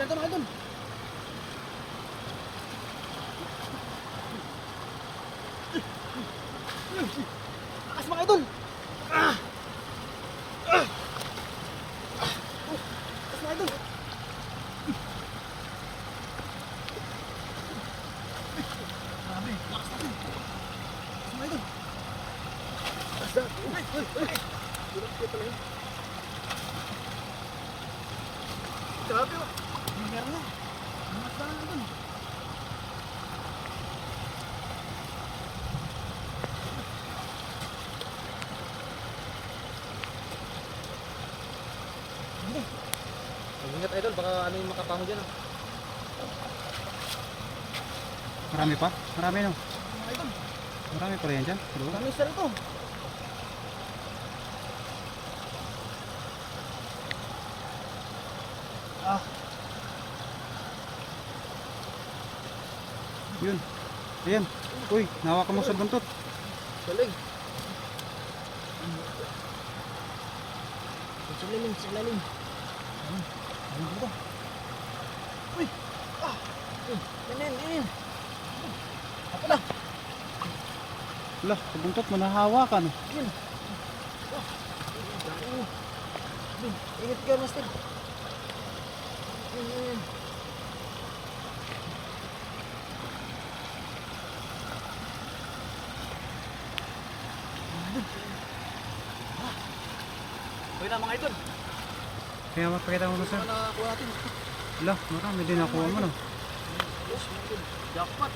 na ito mga idol. Lakas mga idol. Lakas mga idol. Grabe, lakas natin. Lakas mga idol. Lakas na. Tulak ko pala yun. Grabe oh. Meron na. Mas na lang dun. Ingat idol, baka ano yung makapango dyan. Marami pa? Marami no? Mga idol. Marami pa rin dyan. Marami isa rito. Yun. Ayan. Uy, nahawakan mo sa buntot. Galing. Silalim, silalim. Ayun dito. Uy! Ah! Yan. Ako na. Wala, sa buntot mo nahawakan. Yan. Ingat ka, Master. Yan. Uy na mga idol. Kaya mapakita mo sir. Ano nakakuha natin? Wala, marami din nakuha mo no. Yes, mga idol. Jackpot.